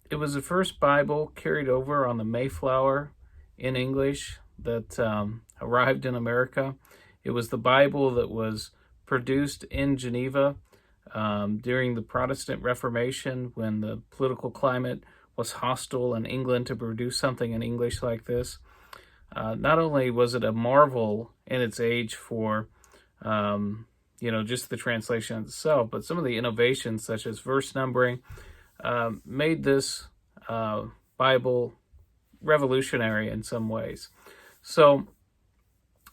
It was the first Bible carried over on the Mayflower in English that arrived in America. It was the Bible that was produced in Geneva during the Protestant Reformation, when the political climate was hostile in England to produce something in English like this. Not only was it a marvel in its age for just the translation itself, but some of the innovations, such as verse numbering, made this Bible revolutionary in some ways. So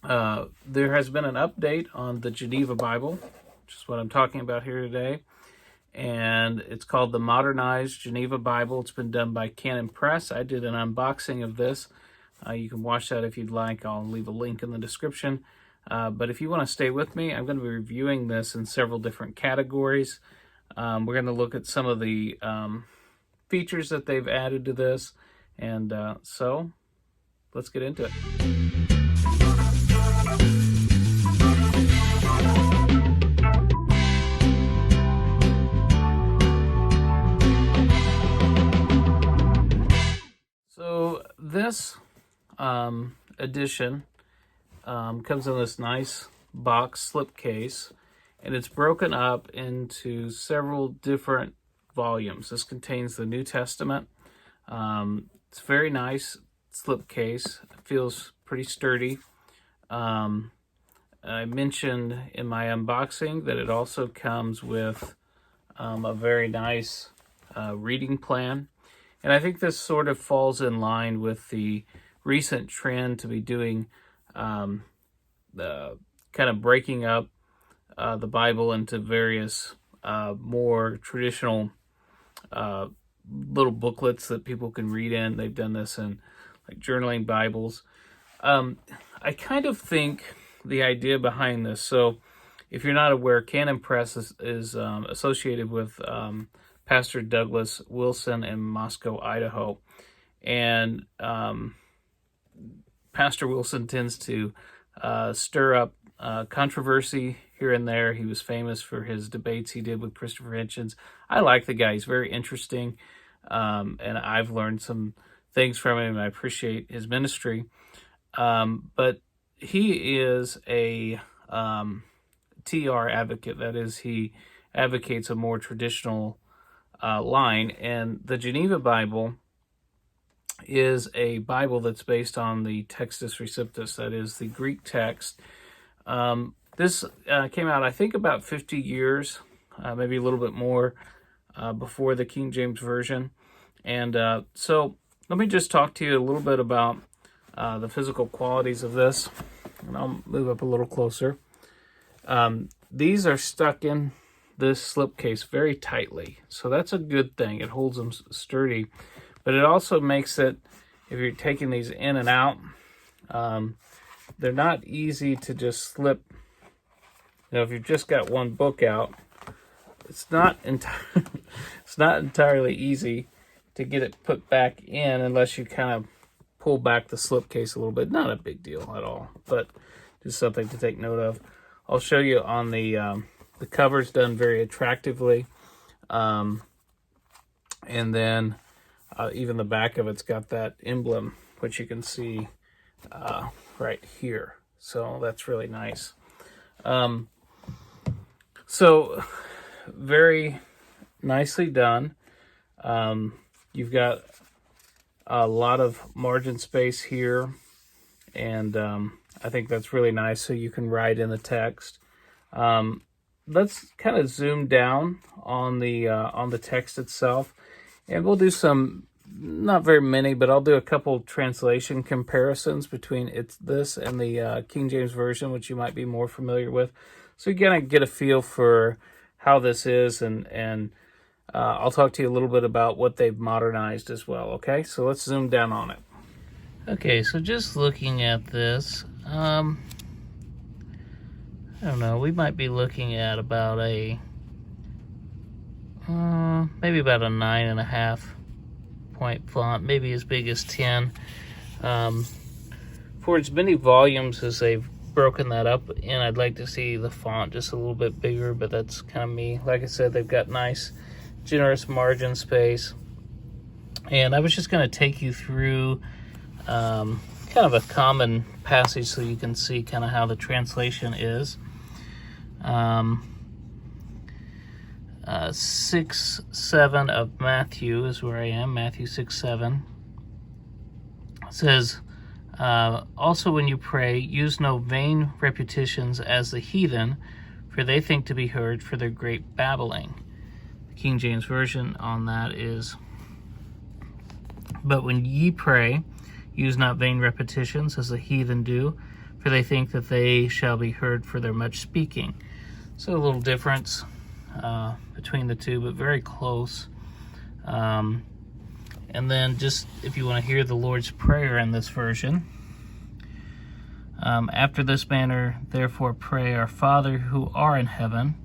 there has been an update on the Geneva Bible, which is what I'm talking about here today. And it's called the Modernized Geneva Bible. It's been done by Canon Press. I did an unboxing of this. You can watch that if you'd like. I'll leave a link in the description. But if you want to stay with me, I'm going to be reviewing this in several different categories. We're going to look at some of the features that they've added to this. And so let's get into it. So this edition comes in this nice box slipcase, and it's broken up into several different volumes. This contains the New Testament. It's a very nice slipcase. It feels pretty sturdy. I mentioned in my unboxing that it also comes with a very nice reading plan. And I think this sort of falls in line with the recent trend to be doing the kind of breaking up the Bible into various more traditional little booklets that people can read in. They've done this in like journaling Bibles. I kind of think the idea behind this, so if you're not aware, Canon Press is associated with Pastor Douglas Wilson in Moscow, Idaho. And Pastor Wilson tends to stir up controversy here and there. He was famous for his debates he did with Christopher Hitchens. I like the guy. He's very interesting. And I've learned some things from him. I appreciate his ministry. But he is a TR advocate. That is, he advocates a more traditional line. And the Geneva Bible is a Bible that's based on the Textus Receptus, that is the Greek text. This came out, I think, about 50 years, maybe a little bit more, before the King James Version. And so let me just talk to you a little bit about the physical qualities of this. And I'll move up a little closer. These are stuck in this slipcase very tightly. So that's a good thing. It holds them sturdy. But it also makes it, if you're taking these in and out, they're not easy to just slip. You know, if you've just got one book out, it's not entirely easy to get it put back in unless you kind of pull back the slipcase a little bit. Not a big deal at all, but just something to take note of. I'll show you on the cover's done very attractively, and then even the back of it's got that emblem, which you can see right here. So that's really nice. So very nicely done. You've got a lot of margin space here, and I think that's really nice, so you can write in the text. Let's kind of zoom down on the text itself, and we'll do some, not very many, but I'll do a couple translation comparisons between this and the King James Version, which you might be more familiar with. So you kind of get a feel for how this is, and I'll talk to you a little bit about what they've modernized as well, okay? So let's zoom down on it. Okay, so just looking at this, I don't know, we might be looking at about maybe about a 9.5 point font, maybe as big as 10. For as many volumes as they've broken that up in, I'd like to see the font just a little bit bigger, but that's kind of me. Like I said, they've got nice, generous margin space. And I was just going to take you through kind of a common passage so you can see kind of how the translation is. 6:7 of Matthew is where I am. Matthew 6:7 says, also when you pray, use no vain repetitions as the heathen, for they think to be heard for their great babbling. The King James Version on that is, but when ye pray, use not vain repetitions as the heathen do, for they think that they shall be heard for their much speaking. So a little difference between the two, but very close. And then just if you want to hear the Lord's Prayer in this version, after this manner, therefore pray, Our Father who art in heaven,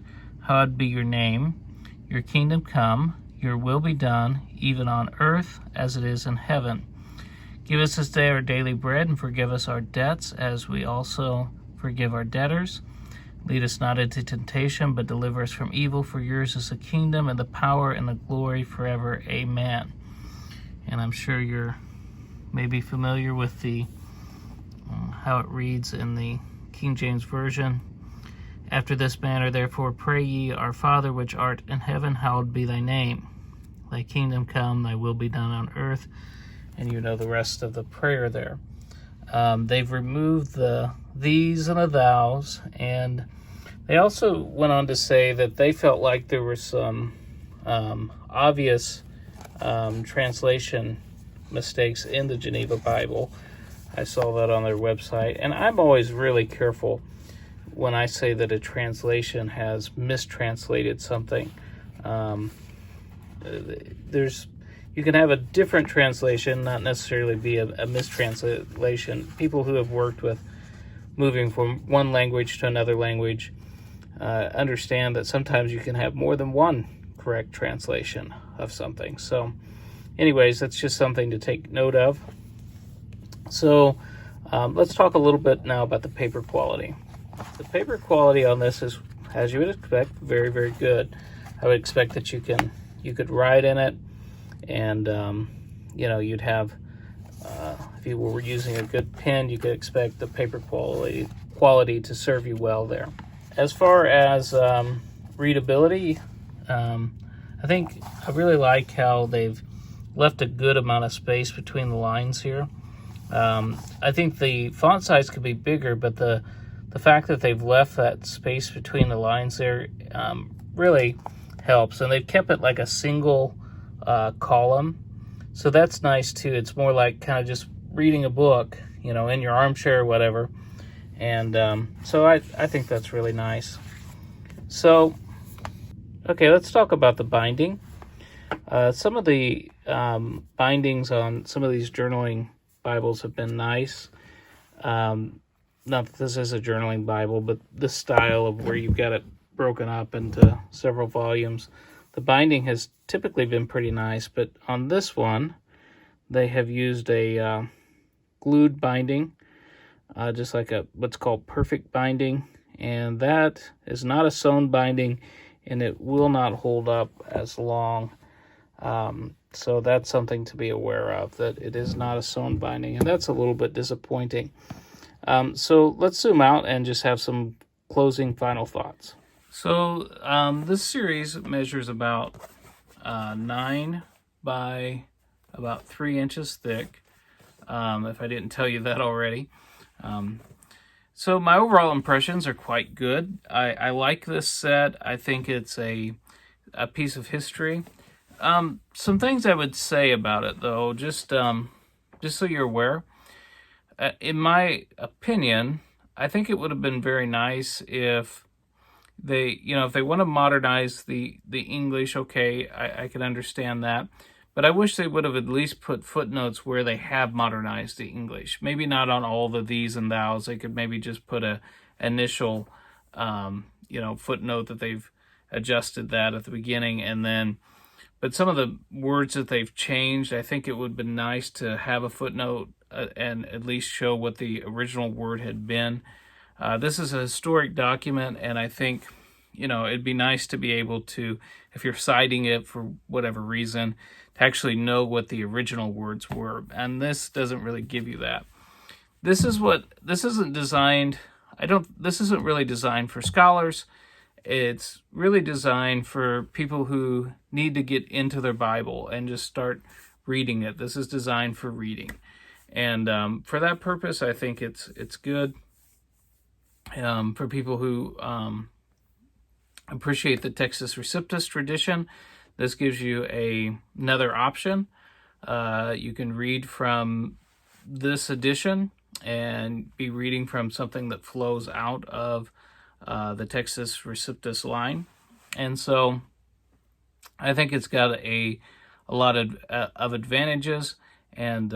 hallowed be your name. Your kingdom come, your will be done, even on earth as it is in heaven. Give us this day our daily bread, and forgive us our debts as we also forgive our debtors. Lead us not into temptation, but deliver us from evil. For yours is the kingdom and the power and the glory forever. Amen. And I'm sure you're maybe familiar with the how it reads in the King James Version. After this manner, therefore, pray ye, Our Father which art in heaven, hallowed be thy name. Thy kingdom come, thy will be done on earth. And you know the rest of the prayer there. They've removed the these and the thous, and they also went on to say that they felt like there were some obvious translation mistakes in the Geneva Bible. I saw that on their website, and I'm always really careful when I say that a translation has mistranslated something. You can have a different translation, not necessarily be a mistranslation. People who have worked with moving from one language to another language understand that sometimes you can have more than one correct translation of something. So anyways, that's just something to take note of. So let's talk a little bit now about the paper quality. The paper quality on this is, as you would expect, very, very good. I would expect that you could write in it, and you'd have, if you were using a good pen, you could expect the paper quality to serve you well there. As far as readability, I think I really like how they've left a good amount of space between the lines here. I think the font size could be bigger, but the fact that they've left that space between the lines there really helps. And they've kept it like a single column. So that's nice too. It's more like kind of just reading a book, in your armchair or whatever. And so I think that's really nice. So, okay, let's talk about the binding. Some of the bindings on some of these journaling Bibles have been nice. Not that this is a journaling Bible, but the style of where you've got it broken up into several volumes. The binding has typically been pretty nice, but on this one, they have used a glued binding, just like what's called perfect binding, and that is not a sewn binding, and it will not hold up as long. So that's something to be aware of, that it is not a sewn binding, and that's a little bit disappointing. So let's zoom out and just have some closing final thoughts. So this series measures about 9 by about 3 inches thick, if I didn't tell you that already. So my overall impressions are quite good. I like this set. I think it's a piece of history. Some things I would say about it, though, just so you're aware. In my opinion, I think it would have been very nice if they want to modernize the English. Okay, I can understand that, but I wish they would have at least put footnotes where they have modernized the English. Maybe not on all the these and thous. They could maybe just put a initial, footnote that they've adjusted that at the beginning, and then. But some of the words that they've changed, I think it would have been nice to have a footnote and at least show what the original word had been. This is a historic document, and I think, it'd be nice to be able to, if you're citing it for whatever reason, to actually know what the original words were. And this doesn't really give you that. This isn't really designed for scholars. It's really designed for people who need to get into their Bible and just start reading it. This is designed for reading. And for that purpose, I think it's good for people who appreciate the Textus Receptus tradition. This gives you another option. You can read from this edition and be reading from something that flows out of the Textus Receptus line. And so I think it's got a lot of advantages. And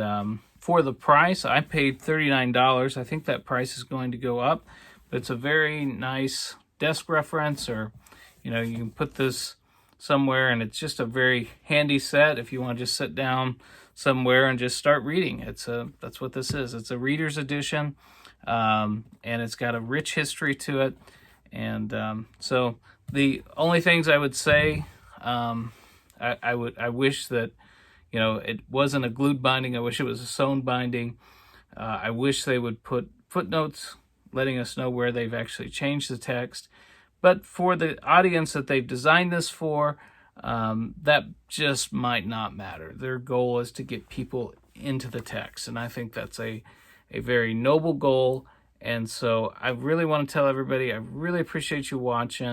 for the price, I paid $39. I think that price is going to go up. But it's a very nice desk reference, or you can put this somewhere, and it's just a very handy set if you want to just sit down somewhere and just start reading. That's what this is. It's a reader's edition, and it's got a rich history to it. And so the only things I would say, I wish that it wasn't a glued binding. I wish it was a sewn binding. I wish they would put footnotes letting us know where they've actually changed the text. But for the audience that they've designed this for, that just might not matter. Their goal is to get people into the text, and I think that's a very noble goal. And so I really want to tell everybody, I really appreciate you watching.